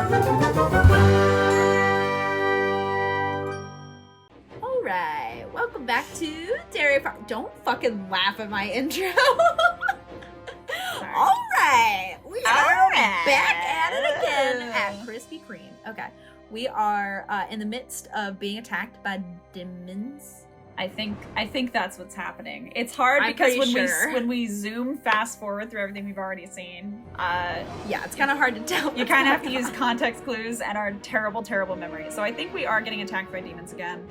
Alright, welcome back to Dere. Don't fucking laugh at my intro. Alright, we are back at it again at Krispy Kreme. Okay, we are in the midst of being attacked by demons. I think that's what's happening. It's hard because when we zoom fast forward through everything we've already seen, yeah, it's kind of hard to tell. You kind of have to use context clues and our terrible, terrible memory. So I think we are getting attacked by demons again.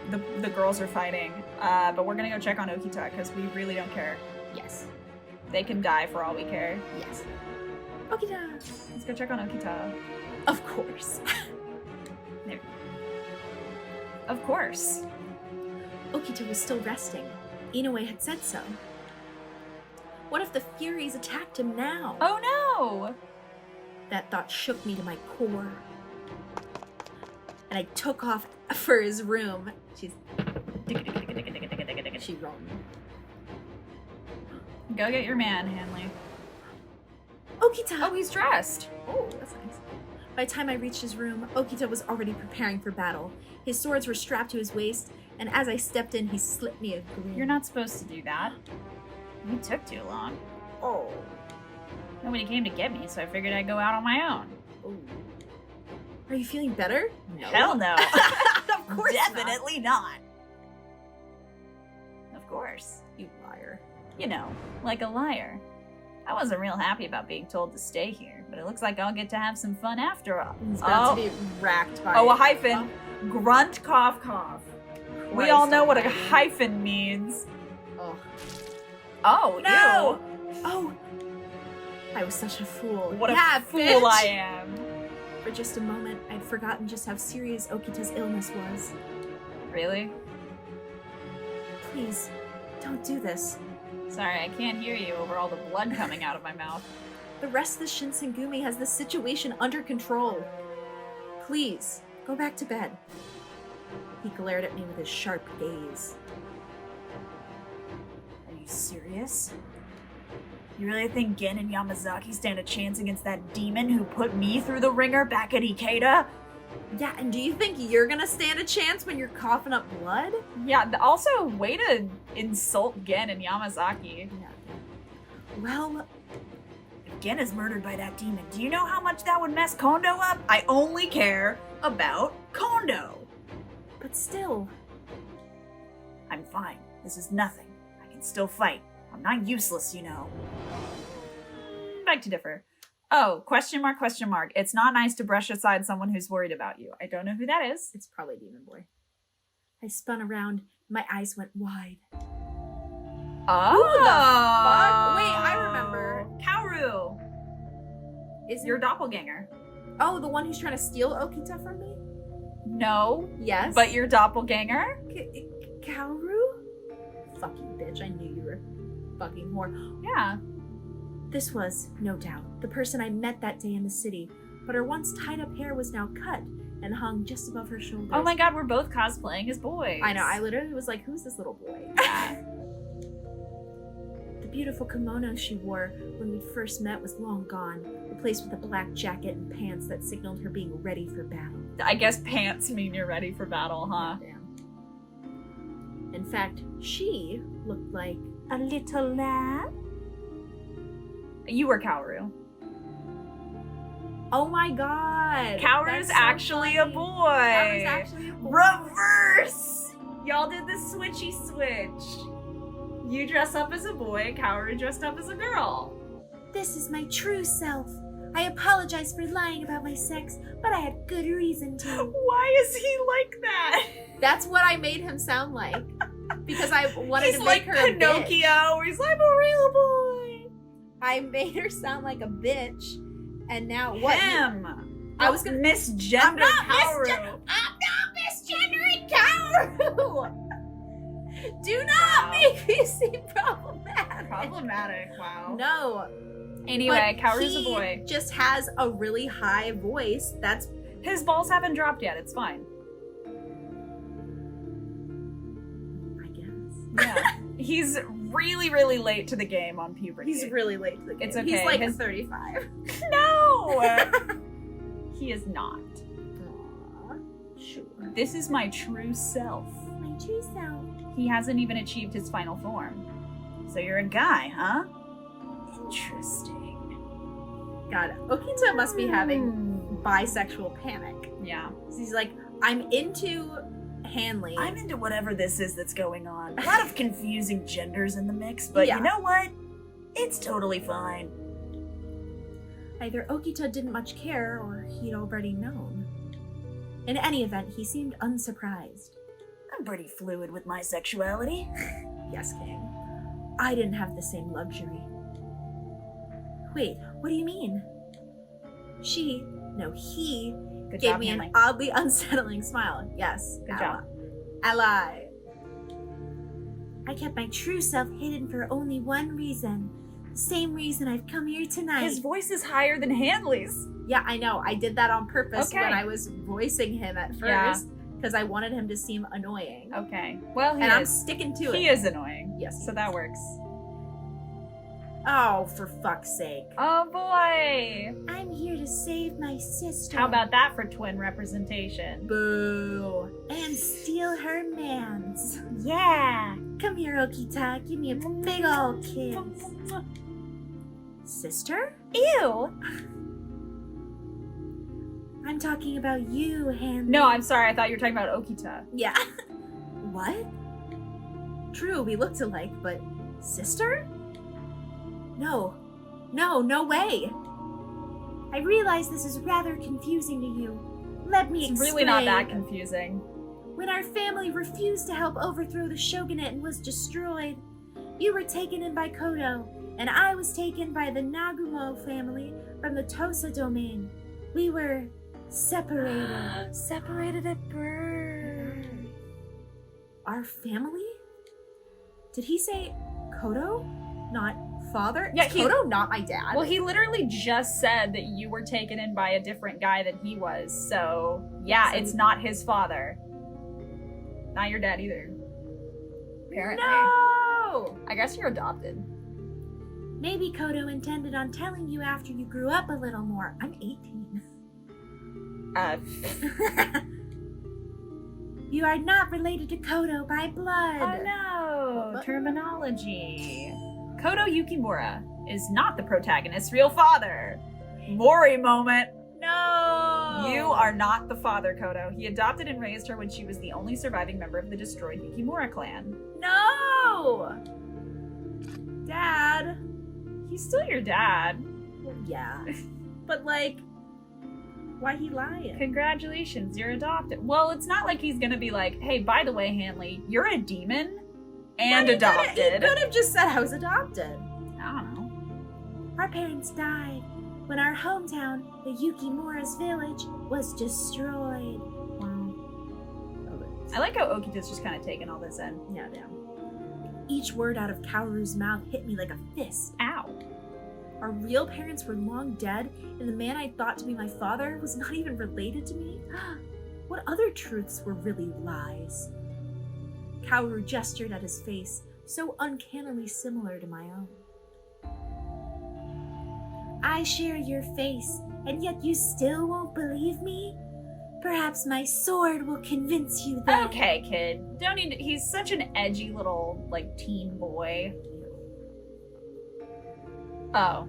The girls are fighting, but we're gonna go check on Okita because we really don't care. Yes, they can die for all we care. Yes. Okita, let's go check on Okita. Of course. Of course. Okita was still resting. Inoue had said so. What if the Furies attacked him now? Oh no! That thought shook me to my core. And I took off for his room. She's rolling. Go get your man, Hanley. Okita! Oh, he's dressed. Oh, that's nice. By the time I reached his room, Okita was already preparing for battle. His swords were strapped to his waist, and as I stepped in, he slipped me a grin. You're not supposed to do that. You took too long. Oh. Nobody came to get me, so I figured I'd go out on my own. Oh. Are you feeling better? No. Hell no. Of course Definitely not. Of course. You liar. You know, like a liar. I wasn't real happy about being told to stay here, but it looks like I'll get to have some fun after all. He's about to be racked by a hyphen. Oh. Grunt, cough, cough. Christ, we all know what a hyphen means. Oh. Oh, no! Ew. Oh. I was such a fool. What a fool I am. For just a moment, I'd forgotten just how serious Okita's illness was. Really? Please, don't do this. Sorry, I can't hear you over all the blood coming out of my mouth. The rest of the Shinsengumi has the situation under control. Please, go back to bed. He glared at me with his sharp gaze. Are you serious? You really think Gen and Yamazaki stand a chance against that demon who put me through the ringer back at Ikeda? Yeah, and do you think you're gonna stand a chance when you're coughing up blood? Yeah, also, way to insult Gen and Yamazaki. Yeah. Well, if Gen is murdered by that demon, do you know how much that would mess Kondo up? I only care about Kondo. But still. I'm fine. This is nothing. I can still fight. I'm not useless, you know. Beg to differ. Oh, question mark, question mark. It's not nice to brush aside someone who's worried about you. I don't know who that is. It's probably Demon Boy. I spun around. My eyes went wide. Oh! Who the fuck? Wait, I remember. Kaoru! Is your doppelganger. Oh, the one who's trying to steal Okita from me? No. Yes. But your doppelganger? Kaoru? Fucking bitch, I knew you were a fucking whore. Yeah. This was, no doubt, the person I met that day in the city, but her once tied-up hair was now cut and hung just above her shoulders. Oh my god, we're both cosplaying as boys. I know, I literally was like, who's this little boy? The beautiful kimono she wore when we first met was long gone, replaced with a black jacket and pants that signaled her being ready for battle. I guess pants mean you're ready for battle, huh? Yeah. In fact, she looked like a little lamb. You were Kaoru. Oh my god! Kaoru's actually a boy! Kaoru's actually a boy. Reverse! Y'all did the switchy switch. You dress up as a boy, Kaoru dressed up as a girl. This is my true self. I apologize for lying about my sex, but I had good reason to. Why is he like that? That's what I made him sound like. Because I wanted to make her a bitch. He's like Pinocchio, where he's like, I'm a real boy. I made her sound like a bitch, and now what? Him. I was gonna misgender Kaoru. I'm not misgendering Kaoru. Do not make me seem problematic. Problematic, wow. No. Anyway, Kaoru's a boy. He just has a really high voice. That's his balls haven't dropped yet. It's fine. I guess. Yeah. He's really, really late to the game on puberty. He's really late to the game. It's okay. He's like 35. No! He is not. Aw, sure. This is my true self. My true self. He hasn't even achieved his final form. So you're a guy, huh? Interesting. God, Okita must be having bisexual panic. Yeah. He's like, I'm into Hanley. I'm into whatever this is that's going on. A lot of confusing genders in the mix, but you know what? It's totally fine. Either Okita didn't much care, or he'd already known. In any event, he seemed unsurprised. I'm pretty fluid with my sexuality. Yes, King. I didn't have the same luxury. Wait, what do you mean? He Good gave job, me Hanley. an oddly unsettling smile. Yes. Good job. Ally. I kept my true self hidden for only one reason. The same reason I've come here tonight. His voice is higher than Hanley's. Yeah, I know. I did that on purpose Okay. when I was voicing him at first. Because I wanted him to seem annoying. Okay. Well, I'm sticking to it. He is annoying. Yes. So that works. Oh, for fuck's sake. Oh boy! I'm here to save my sister. How about that for twin representation? Boo. And steal her mans. Yeah! Come here, Okita. Give me a big ol' kiss. Sister? Ew! I'm talking about you, Hanley. No, I'm sorry. I thought you were talking about Okita. Yeah. What? True, we looked alike, but sister? No, no way. I realize this is rather confusing to you. Let me explain. It's really not that confusing. When our family refused to help overthrow the shogunate and was destroyed, you were taken in by Kyoto, and I was taken by the Nagumo family from the Tosa domain. We were separated. Separated at birth. Our family? Did he say Kyoto? Not father? Yeah, Is Kyoto not my dad? Well, he literally just said that you were taken in by a different guy than he was. So, yeah, So it's not his father. Not your dad either. Apparently. No! I guess you're adopted. Maybe Kyoto intended on telling you after you grew up a little more. I'm 18. You are not related to Kyoto by blood. Oh no! What? Terminology. Koto Yukimura is not the protagonist's real father. Mori moment. No! You are not the father, Koto. He adopted and raised her when she was the only surviving member of the destroyed Yukimura clan. No! Dad. He's still your dad. Well, yeah. But like, why he lying? Congratulations, you're adopted. Well, it's not like he's gonna be like, hey, by the way, Hanley, you're a demon and adopted. He could have just said I was adopted. I don't know. Our parents died when our hometown, the Yukimura's village, was destroyed. Wow. I like how Okita's just kind of taking all this in. Yeah, damn. Each word out of Kaoru's mouth hit me like a fist. Ow. Our real parents were long dead, and the man I thought to be my father was not even related to me? What other truths were really lies? Kaoru gestured at his face, so uncannily similar to my own. I share your face, and yet you still won't believe me? Perhaps my sword will convince you that— Okay, kid. Don't need to, he's such an edgy little, like, teen boy. Oh.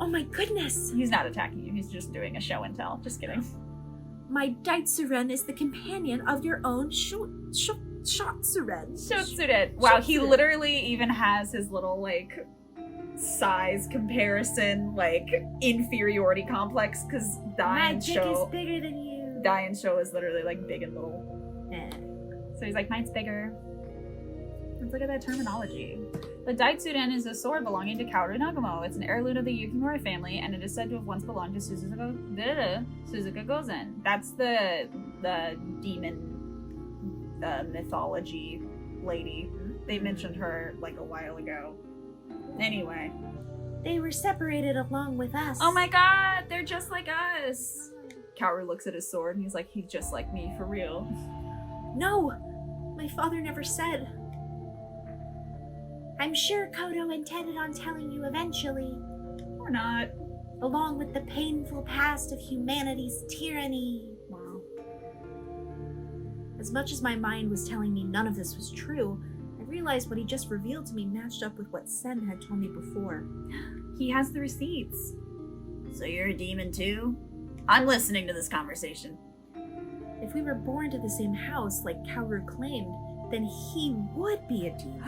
Oh my goodness! He's not attacking you. He's just doing a show and tell. Just kidding. My Daitsuren is the companion of your own Shotsuren. Shotsuren. Wow, he Shotsuren. literally even has his little, like, size comparison, like, inferiority complex, because My Diane's dick is show... bigger than you. Diane's show is literally, like, big and little. Eh. So he's like, mine's bigger. Let's look at that terminology. The Daitsuren is a sword belonging to Kaoru Nagumo. It's an heirloom of the Yukimura family, and it is said to have once belonged to Suzuka Gozen. That's the demon mythology lady. They mentioned her like a while ago. Anyway. They were separated along with us. Oh my god, they're just like us. Kaoru looks at his sword and he's like, he's just like me, for real. No! My father never said. I'm sure Kodo intended on telling you eventually. Or not. along with the painful past of humanity's tyranny. Wow. As much as my mind was telling me none of this was true, I realized what he just revealed to me matched up with what Sen had told me before. He has the receipts. So you're a demon too? I'm listening to this conversation. If we were born to the same house like Kaoru claimed, then he would be a demon.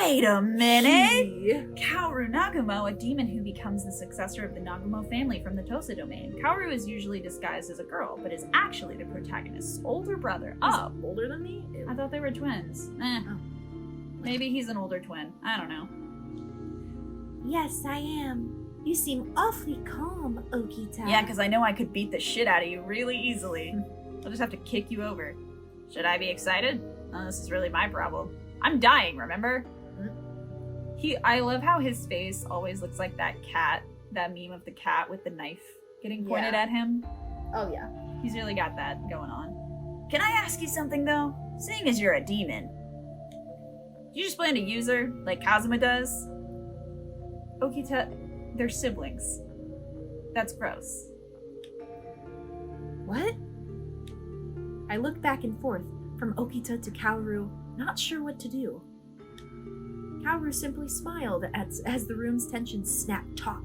Wait a minute! He- Kaoru Nagumo, a demon who becomes the successor of the Nagumo family from the Tosa domain. Kaoru is usually disguised as a girl, but is actually the protagonist's older brother. Oh, older than me? Ew. I thought they were twins. Oh. Maybe he's an older twin. I don't know. Yes, I am. You seem awfully calm, Okita. Yeah, because I know I could beat the shit out of you really easily. I'll just have to kick you over. Should I be excited? Oh, this is really my problem. I'm dying, remember? I love how his face always looks like that cat, that meme of the cat with the knife getting pointed at him. Oh, yeah. He's really got that going on. Can I ask you something, though? Seeing as you're a demon, do you just plan to use her, like Kazuma does? Okita, they're siblings. That's gross. What? I looked back and forth, from Okita to Kaoru, not sure what to do. Kaoru simply smiled as the room's tension snapped taut.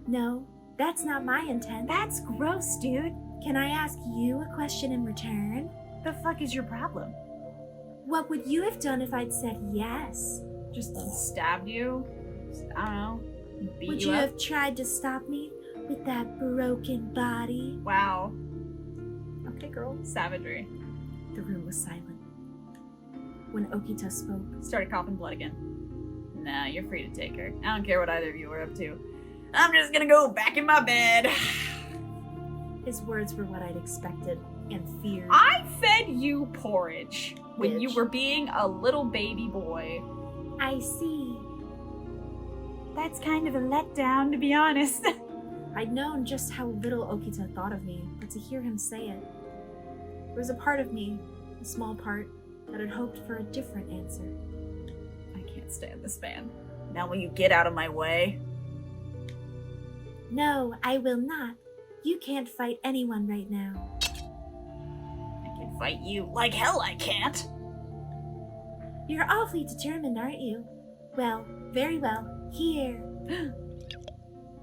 No, that's not my intent. That's gross, dude. Can I ask you a question in return? The fuck is your problem? What would you have done if I'd said yes? Just stabbed you? I don't know. Beat Would you you up? have tried to stop me with that broken body? Wow. Okay, girl. Savagery. The room was silent. When Okita spoke, Started coughing blood again. Nah, you're free to take her. I don't care what either of you were up to. I'm just gonna go back in my bed. his words were what I'd expected and feared. I fed you porridge when you Bitch. were being a little baby boy. I see. That's kind of a letdown, to be honest. I'd known just how little Okita thought of me, but to hear him say it, there was a part of me, a small part, that had hoped for a different answer. I can't stand this man. Now will you get out of my way? No, I will not. You can't fight anyone right now. I can fight you. Like hell I can't. You're awfully determined, aren't you? Well, very well. Here.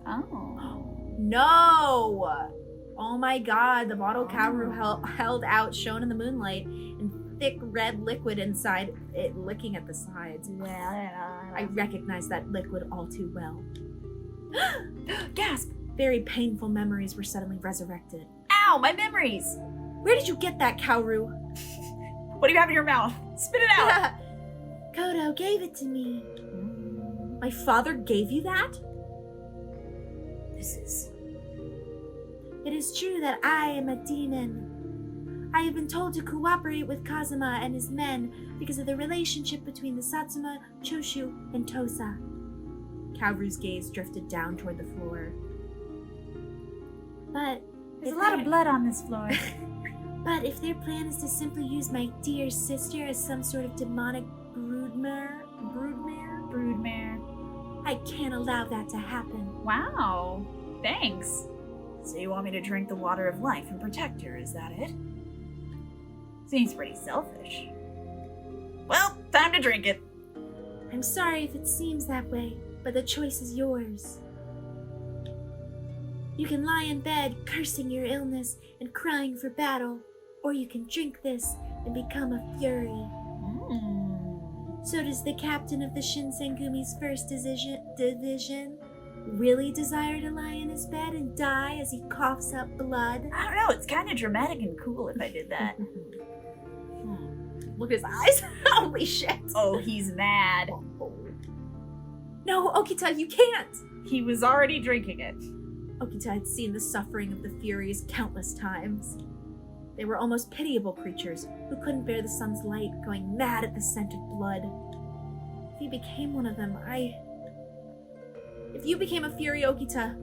Oh. No! Oh my god, the bottle Kaoru held out, shone in the moonlight, and thick red liquid inside it licking at the sides. I recognized that liquid all too well. Gasp! Very painful memories were suddenly resurrected. Ow, my memories! Where did you get that, Kaoru? What do you have in your mouth? Spit it out! Kodo gave it to me. My father gave you that? This is... It is true that I am a demon. I have been told to cooperate with Kazuma and his men because of the relationship between the Satsuma, Choshu, and Tosa. Kaoru's gaze drifted down toward the floor. But There's if a lot their- of blood on this floor. But if their plan is to simply use my dear sister as some sort of demonic broodmare, I can't allow that to happen. Wow. Thanks. So you want me to drink the water of life and protect her, is that it? Seems pretty selfish. Well, time to drink it. I'm sorry if it seems that way, but the choice is yours. You can lie in bed cursing your illness and crying for battle, or you can drink this and become a fury. So does the captain of the Shinsengumi's first division really desire to lie in his bed and die as he coughs up blood? I don't know, it's kind of dramatic and cool if I did that. Look at his eyes. Holy shit. Oh, he's mad. No, Okita, you can't. He was already drinking it. Okita had seen the suffering of the Furies countless times. They were almost pitiable creatures who couldn't bear the sun's light, going mad at the scent of blood. If he became one of them, If you became a Fury, Okita,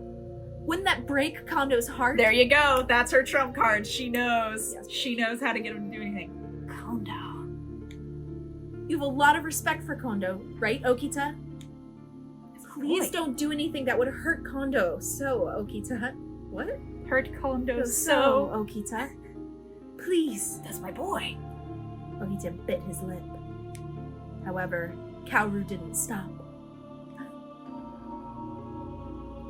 wouldn't that break Kondo's heart? There you go. That's her trump card. She knows. Yes. She knows how to get him to do anything. Kondo. You have a lot of respect for Kondo, right, Okita? Please don't do anything that would hurt Kondo. So, Okita. What? Hurt Kondo So, Okita. Please. That's my boy. Okita bit his lip. However, Kaoru didn't stop.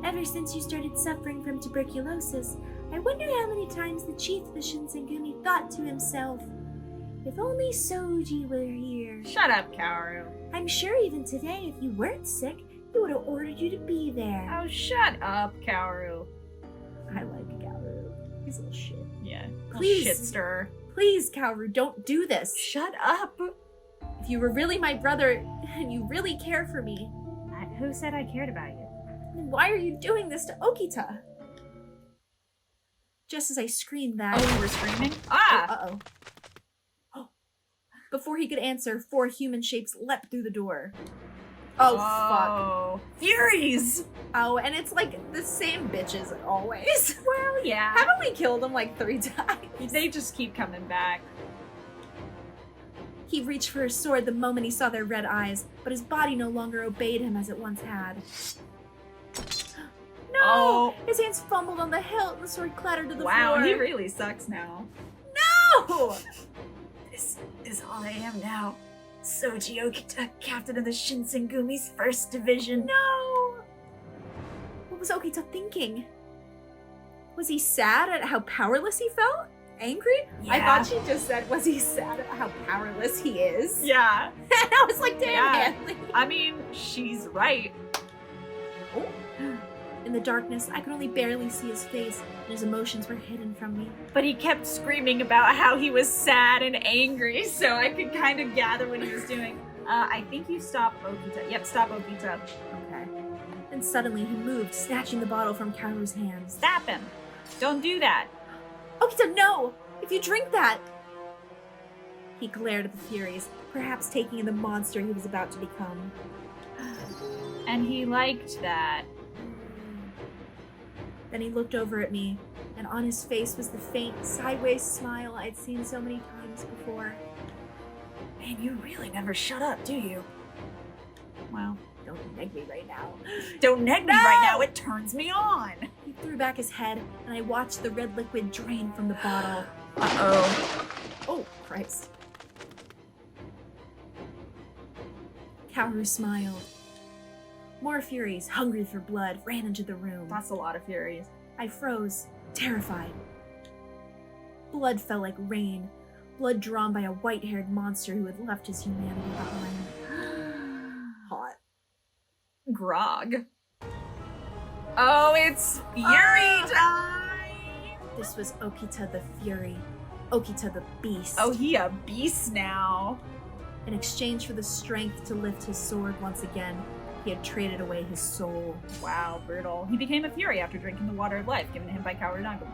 Ever since you started suffering from tuberculosis, I wonder how many times the chief of the Shinsengumi thought to himself, if only Soji were here. Shut up, Kaoru. I'm sure even today, if you weren't sick, he would have ordered you to be there. Oh, shut up, Kaoru. I like Kaoru. He's a little shit. Yeah. Please. Shit stir. Please, Kaoru, don't do this. Shut up. If you were really my brother and you really care for me, Who said I cared about you? then why are you doing this to Okita? Just as I screamed that... Oh, you were screaming? Ah! Uh-oh. Before he could answer, 4 human shapes leapt through the door. Oh, fuck. Furies! Oh, and it's like the same bitches always. Well, yeah. Haven't we killed them like 3 times? They just keep coming back. He reached for his sword the moment he saw their red eyes, but his body no longer obeyed him as it once had. No! Oh. His hands fumbled on the hilt and the sword clattered to the floor. Wow, he really sucks now. No! This is all I am now. Soji Okita, captain of the Shinsengumi's 1st Division. No! What was Okita thinking? Was he sad at how powerless he felt? Angry? Yeah. I thought she just said, was he sad at how powerless he is? Yeah. And I was like, damn, Yeah. Hanley. I mean, she's right. Oh. In the darkness, I could only barely see his face, and his emotions were hidden from me. But he kept screaming about how he was sad and angry, so I could kind of gather what he was doing. I think you stop Okita. Yep, stop Okita. Okay. And suddenly he moved, snatching the bottle from Kaoru's hands. Stop him. Don't do that. Okita, no! If you drink that! He glared at the Furies, perhaps taking in the monster he was about to become. And he liked that. Then he looked over at me, and on his face was the faint, sideways smile I'd seen so many times before. Man, you really never shut up, do you? Well, Don't neg me right now. don't neg me No! right now. It turns me on. He threw back his head, and I watched the red liquid drain from the bottle. Uh-oh. Oh, Christ. Kaoru smiled. More Furies, hungry for blood, ran into the room. That's a lot of Furies. I froze, terrified. Blood fell like rain, blood drawn by a white-haired monster who had left his humanity behind. Hot. Grog. Oh, it's Fury time! This was Okita the Fury. Okita the Beast. Oh, he a beast now. In exchange for the strength to lift his sword once again, he had traded away his soul. Wow, brutal. He became a Fury after drinking the water of life given to him by Kaoru Nagumo.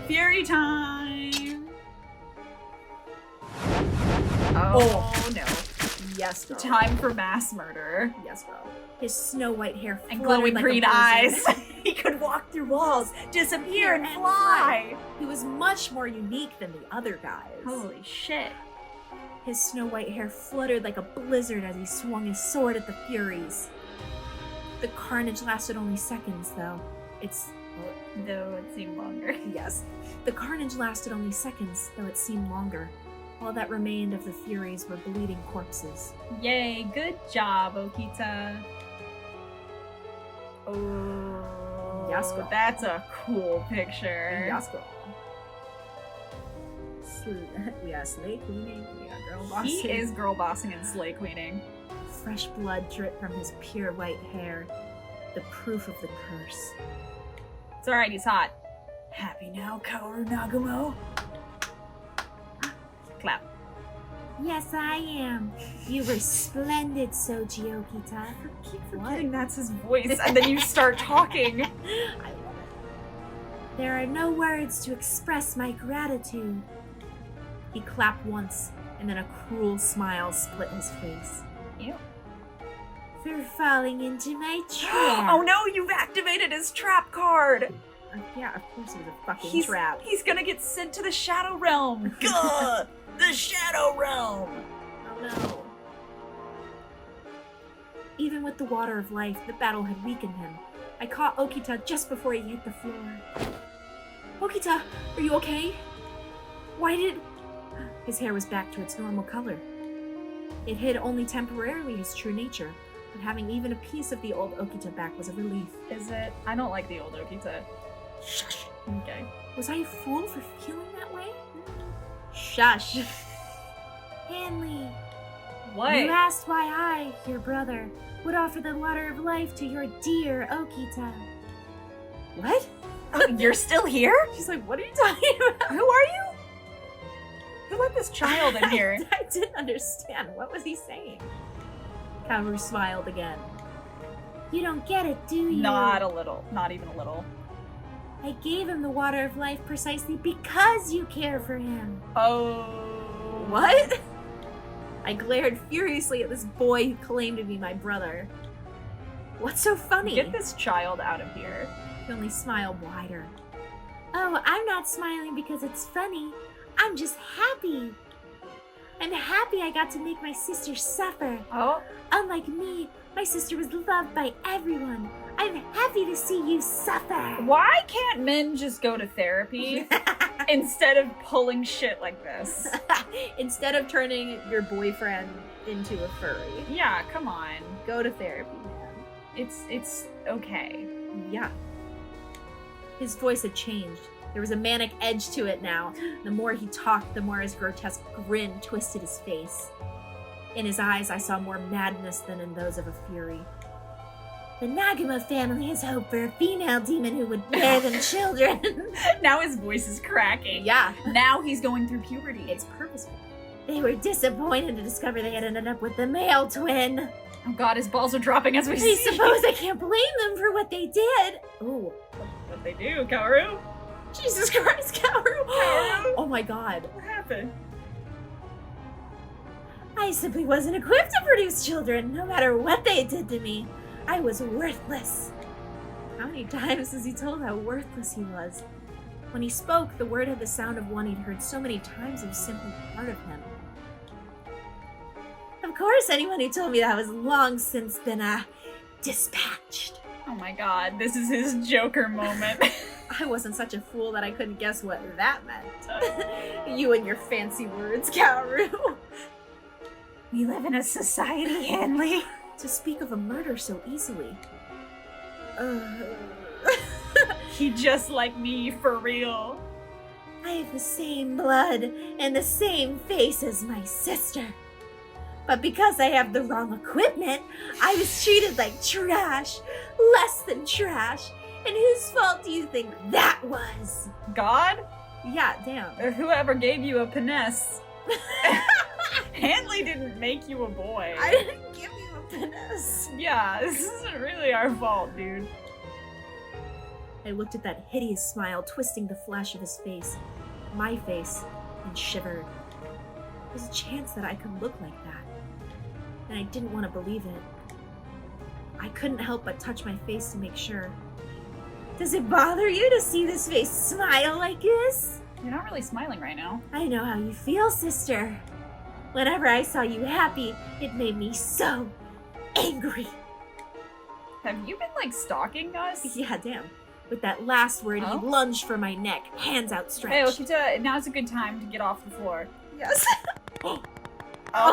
Fury time! Oh, no. Yes, girl. Time for mass murder. Yes, girl. His snow white hair And fluttered glowing like a green blizzard. eyes. He could walk through walls, disappear, and fly. He was much more unique than the other guys. Holy shit. His snow white hair fluttered like a blizzard as he swung his sword at the Furies. The carnage lasted only seconds, though. Though it seemed longer. Yes. The carnage lasted only seconds, though it seemed longer. All that remained of the Furies were bleeding corpses. Yay, good job, Okita. Oh, Yes, girl. that's a cool picture. Yes, girl. We are slay queening, we are girl bossing. He is girl bossing and slay queening. Fresh blood dripped from his pure white hair, the proof of the curse. It's alright, he's hot. Happy now, Kaoru Nagumo? Clap. Yes, I am. You were splendid, Soji Okita. I keep forgetting that's his voice, and then you start talking. I love it. There are no words to express my gratitude. He clapped once, and then a cruel smile split his face. Ew. For falling into my trap. Oh no, you've activated his trap card! Yeah, of course it was a fucking trap. He's gonna get sent to the Shadow Realm! Gah! The Shadow Realm! Oh no. Even with the water of life, the battle had weakened him. I caught Okita just before he hit the floor. Okita, are you okay? Why did... His hair was back to its normal color. It hid only temporarily his true nature, but having even a piece of the old Okita back was a relief. Is it? I don't like the old Okita. Shush! Okay. Was I a fool for feeling that way? Shush! Hanley! What? You asked why I, your brother, would offer the water of life to your dear Okita. What? Oh, you're still here? She's like, what are you talking about? Who are you? Who let this child in here? I didn't understand. What was he saying? Kaoru smiled again. You don't get it, do you? Not a little. Not even a little. I gave him the water of life precisely because you care for him. Oh. What? I glared furiously at this boy who claimed to be my brother. What's so funny? Get this child out of here. He only smiled wider. Oh, I'm not smiling because it's funny. I'm just happy. I'm happy I got to make my sister suffer. Oh? Unlike me, my sister was loved by everyone. I'm happy to see you suffer. Why can't men just go to therapy instead of pulling shit like this? Instead of turning your boyfriend into a furry. Yeah, come on. Go to therapy, man. It's okay. Yeah. His voice had changed. There was a manic edge to it now. The more he talked, the more his grotesque grin twisted his face. In his eyes, I saw more madness than in those of a fury. The Nagama family has hope for a female demon who would bear them children. Now his voice is cracking. Yeah. Now he's going through puberty. It's purposeful. They were disappointed to discover they had ended up with the male twin. Oh god, his balls are dropping as we I see. suppose I can't blame them for what they did. Ooh. What they do, Kaoru? Jesus Christ, Kaoru! Kaoru? Oh my god. What happened? I simply wasn't equipped to produce children, no matter what they did to me. I was worthless. How many times has he told how worthless he was? When he spoke, the word had the sound of one he'd heard so many times it was simply part of him. Of course, anyone who told me that was long since been, dispatched. Oh my god, this is his Joker moment. I wasn't such a fool that I couldn't guess what that meant. You and your fancy words, Kaoru. We live in a society, Hanley. To speak of a murder so easily. He just like me, for real. I have the same blood and the same face as my sister. But because I have the wrong equipment, I was treated like trash. Less than trash. And whose fault do you think that was? God? Yeah, damn. Or whoever gave you a finesse. Hanley didn't make you a boy. I didn't give you a finesse. Yeah, this isn't really our fault, dude. I looked at that hideous smile twisting the flesh of his face, my face, and shivered. There's a chance that I could look like that, and I didn't want to believe it. I couldn't help but touch my face to make sure. Does it bother you to see this face smile like this? You're not really smiling right now. I know how you feel, sister. Whenever I saw you happy, it made me so angry. Have you been, like, stalking us? Yeah, damn. With that last word, he lunged for my neck, hands Hey, outstretched. Okita, now's a good time to get off the floor. Yes. Oh,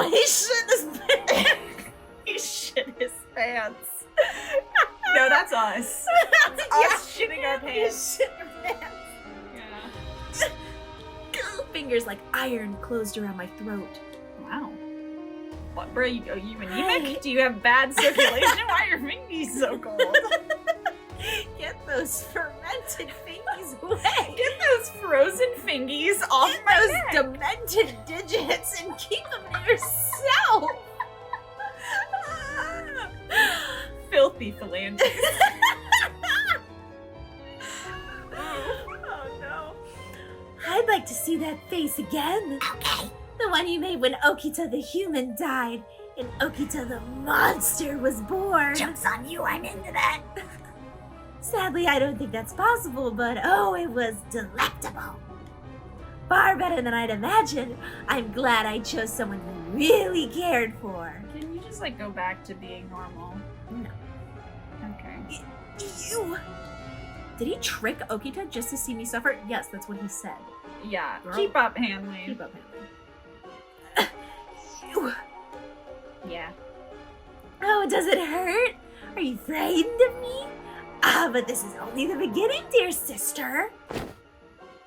he shit his pants. He shit his pants. No, that's us. That's us shitting our pants. You shit your pants. Yeah. Fingers like iron closed around my throat. Wow. What, bro? Are you anemic? Do you have bad circulation? Why are your fingers so cold? Get those fermented fingies away. Get those frozen fingies off Get my those neck. demented digits and keep them to yourself. Filthy phalanges. Oh no. I'd like to see that face again. Okay. The one you made when Okita the human died and Okita the monster was born. Joke's on you, I'm into that. Sadly, I don't think that's possible, but oh, it was delectable. Far better than I'd imagined. I'm glad I chose someone who really cared for. Can you just, like, go back to being normal? No. Okay. Ew! Did he trick Okita just to see me suffer? Yes, that's what he said. Yeah. Girl. Keep up, Hanley. Keep up, Hanley. Ew! Yeah. Oh, does it hurt? Are you frightened of me? Ah, but this is only the beginning, dear sister.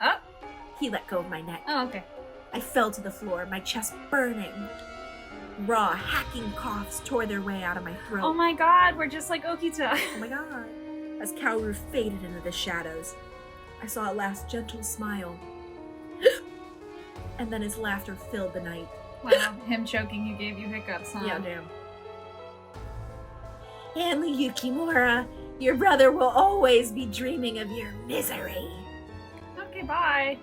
Oh. He let go of my neck. Oh, okay. I fell to the floor, my chest burning. Raw, hacking coughs tore their way out of my throat. Oh my god, we're just like Okita. Oh my god. As Kaoru faded into the shadows, I saw a last gentle smile. And then his laughter filled the night. Wow, him choking you gave you hiccups, huh? Yeah, damn. Hanley Yukimura, your brother will always be dreaming of your misery. Okay, bye.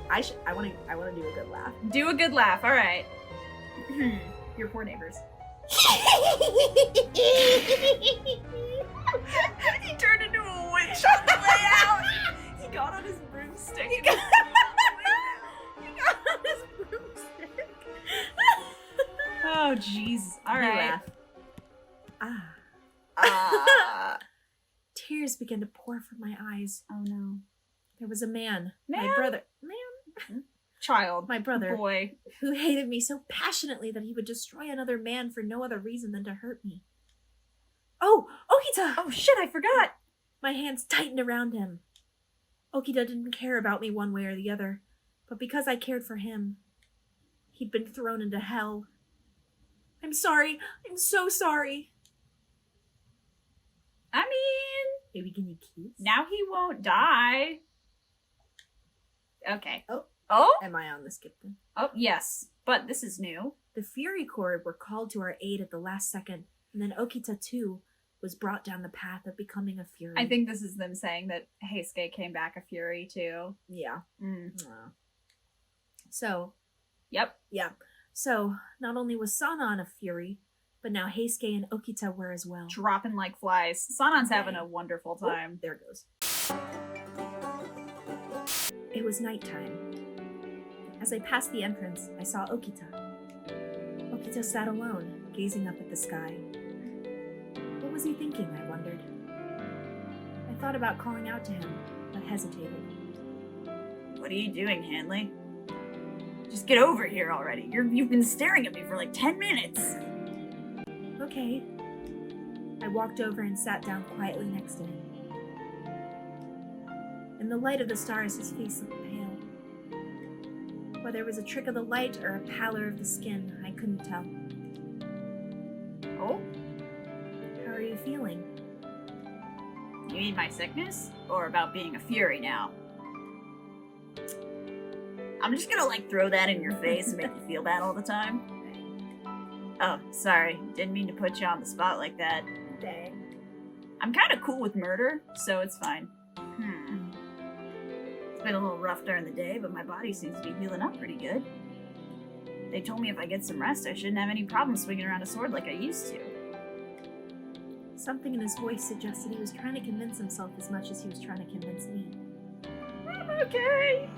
I want to do a good laugh. Do a good laugh, alright. Your poor neighbors. He turned into a witch on the way out. He got on his broomstick. He got on his broomstick. Oh, jeez. Alright. Tears began to pour from my eyes. Oh no. There was a man. Man? My brother. Child. My brother. Boy. Who hated me so passionately that he would destroy another man for no other reason than to hurt me. Oh, Okita! Oh shit, I forgot! My hands tightened around him. Okita didn't care about me one way or the other, but because I cared for him, he'd been thrown into hell. I'm sorry. I'm so sorry. I mean... Maybe can you kiss? Now he won't die. Okay. Oh. Oh? Am I on the skip then? Oh, yes. But this is new. The Fury Corps were called to our aid at the last second, and then Okita, too, was brought down the path of becoming a Fury. I think this is them saying that Heisuke came back a Fury, too. Yeah. Mm. So. Yep. Yeah. So, not only was Sanan a Fury, but now Heisuke and Okita were as well. Dropping like flies. Sanan's having a wonderful time. Oh, there it goes. It was nighttime. As I passed the entrance, I saw Okita. Okita sat alone, gazing up at the sky. What was he thinking, I wondered. I thought about calling out to him, but hesitated. What are you doing, Hanley? Just get over here already. You've been staring at me for like 10 minutes. Okay. I walked over and sat down quietly next to him. In the light of the stars, his face looked pale. Whether it was a trick of the light or a pallor of the skin, I couldn't tell. Oh? How are you feeling? You mean my sickness? Or about being a Fury now? I'm just gonna like throw that in your face and make you feel bad all the time. Oh, sorry. Didn't mean to put you on the spot like that. Dang. I'm kind of cool with murder, so it's fine. It's been a little rough during the day, but my body seems to be healing up pretty good. They told me if I get some rest, I shouldn't have any problem swinging around a sword like I used to. Something in his voice suggested he was trying to convince himself as much as he was trying to convince me. I'm okay.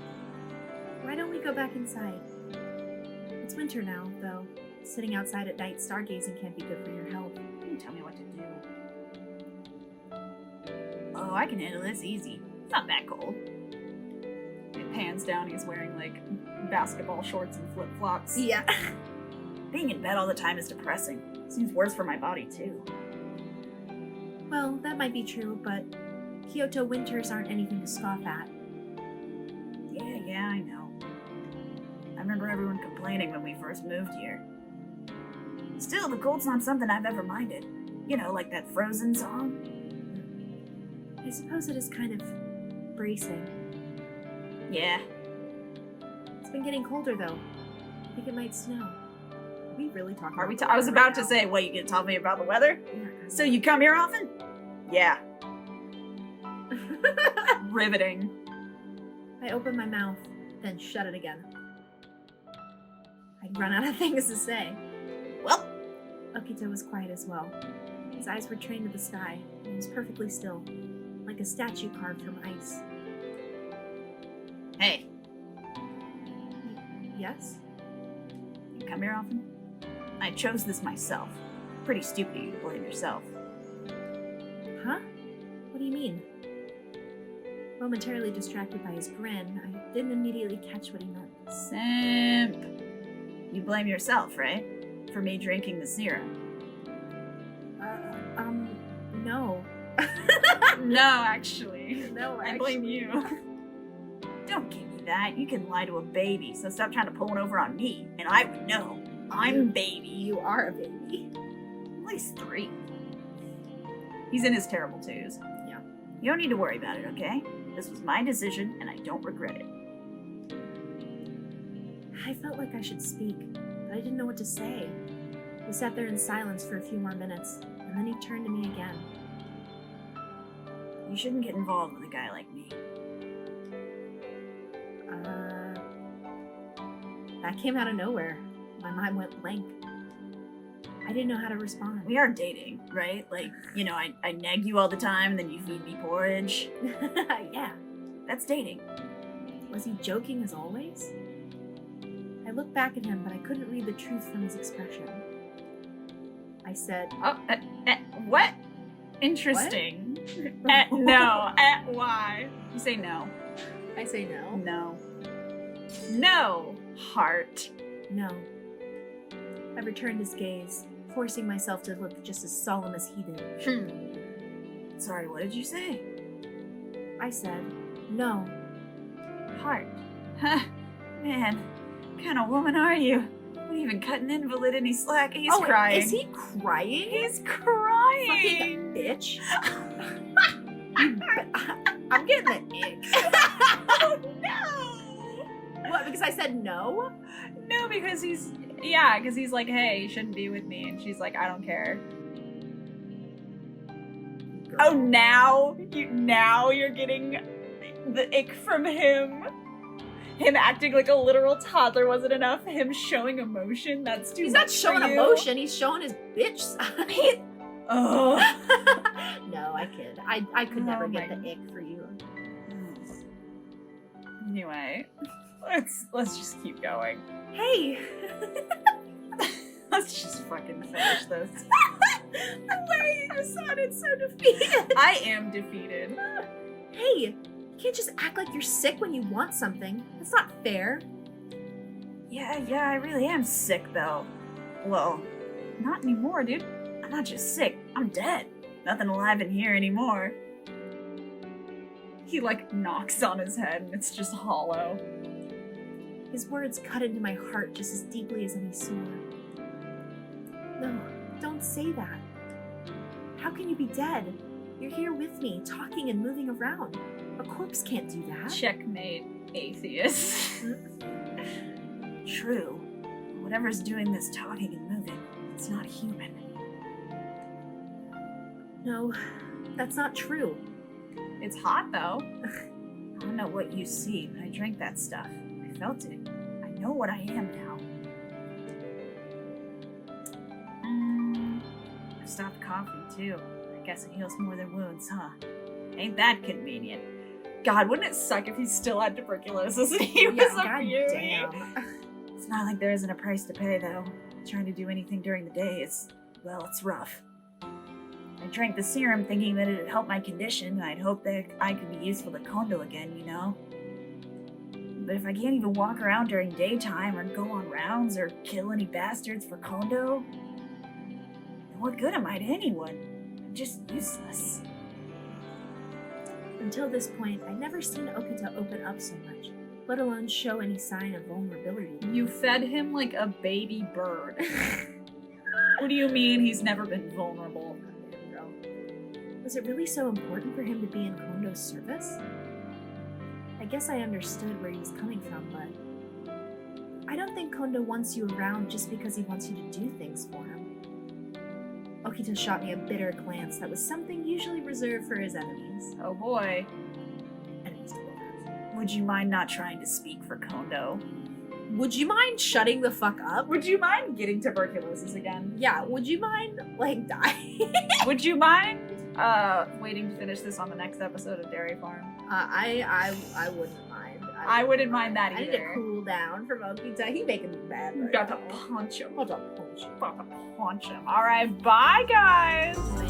Why don't we go back inside? It's winter now, though. Sitting outside at night stargazing can't be good for your health. You can tell me what to do. Oh, I can handle this easy. It's not that cold. It pans down, he's wearing, like, basketball shorts and flip-flops. Yeah. Being in bed all the time is depressing. Seems worse for my body, too. Well, that might be true, but Kyoto winters aren't anything to scoff at. Yeah, I know. I remember everyone complaining when we first moved here. Still, the cold's not something I've ever minded. You know, like that Frozen song. I suppose it is kind of bracing. Yeah. It's been getting colder, though. I think it might snow. Are we really talking Are we? about I was weather about right to now? say, what, you gonna tell me about the weather? Yeah. So you come here often? Yeah. Riveting. I opened my mouth, then shut it again. I'd run out of things to say. Well, Okita was quiet as well. His eyes were trained to the sky, and he was perfectly still, like a statue carved from ice. hey, Yes? you come here often? I chose this myself. Pretty stupid of you to blame yourself. Huh? What do you mean? Momentarily distracted by his grin, I didn't immediately catch what he meant. Simp. You blame yourself, right? For me drinking the serum. No. No, actually. No, I blame you. Don't give me that. You can lie to a baby, so stop trying to pull one over on me, and I would know. I'm baby. You are a baby. At least 3. He's in his terrible twos. Yeah. You don't need to worry about it, okay? This was my decision, and I don't regret it. I felt like I should speak, but I didn't know what to say. We sat there in silence for a few more minutes, and then he turned to me again. You shouldn't get involved with a guy like me. That came out of nowhere. My mind went blank. I didn't know how to respond. We are dating, right? Like, you know, I nag you all the time, and then you feed me porridge. Yeah. That's dating. Was he joking as always? I looked back at him, but I couldn't read the truth from his expression. I said, What? Interesting. No. Why? You say no. I say no. No. No, heart. No. I returned his gaze, forcing myself to look just as solemn as he did. Sorry, what did you say? I said, no. Heart. Huh. Man, what kind of woman are you? Wouldn't even cut an invalid any slack. He's crying. Is he crying? He's crying. Fucking bitch. I'm getting the ick. Oh no! What, because I said no? No, because he's like, hey, you shouldn't be with me. And she's like, I don't care. Girl. Oh, now you're getting the ick from him. Him acting like a literal toddler wasn't enough. Him showing emotion, that's too He's much not showing for you. emotion, he's showing his bitch side. Oh. No, I kid. I could never Oh get my- the ick for you. Anyway, let's just keep going. Hey! Let's just fucking finish this. The way you sounded so defeated. I am defeated. Hey, you can't just act like you're sick when you want something. That's not fair. Yeah, I really am sick though. Well, not anymore, dude. I'm not just sick, I'm dead. Nothing alive in here anymore. He like knocks on his head and it's just hollow. His words cut into my heart just as deeply as any sword. No, don't say that. How can you be dead? You're here with me, talking and moving around. A corpse can't do that. Checkmate, atheist. True. Whatever's doing this talking and moving, it's not human. No, that's not true. It's hot though. I don't know what you see, but I drank that stuff. I felt it. I know what I am now. I've stopped coughing too. I guess it heals more than wounds, huh? Ain't that convenient? God, wouldn't it suck if he still had tuberculosis and he was a beauty? Goddamn. It's not like there isn't a price to pay though. Trying to do anything during the day is, well, it's rough. I drank the serum thinking that it'd help my condition, and I'd hope that I could be useful to Kondo again, you know? But if I can't even walk around during daytime or go on rounds or kill any bastards for Kondo, then what good am I to anyone? I'm just useless. Until this point, I'd never seen Okita open up so much, let alone show any sign of vulnerability. You fed him like a baby bird. What do you mean he's never been vulnerable? Girl. Was it really so important for him to be in Kondo's service? I guess I understood where he was coming from, but I don't think Kondo wants you around just because he wants you to do things for him. Okita shot me a bitter glance that was something usually reserved for his enemies. Oh boy. Enemies to lovers. Would you mind not trying to speak for Kondo? Would you mind shutting the fuck up? Would you mind getting tuberculosis again? Yeah, would you mind, like, dying? Would you mind waiting to finish this on the next episode of Dere Farm? I wouldn't mind. I wouldn't mind that I need to either. cool down from Okita. He making me mad You right got to now. punch him. Hold on, punch him. Got to punch him. All right, bye, guys. Bye.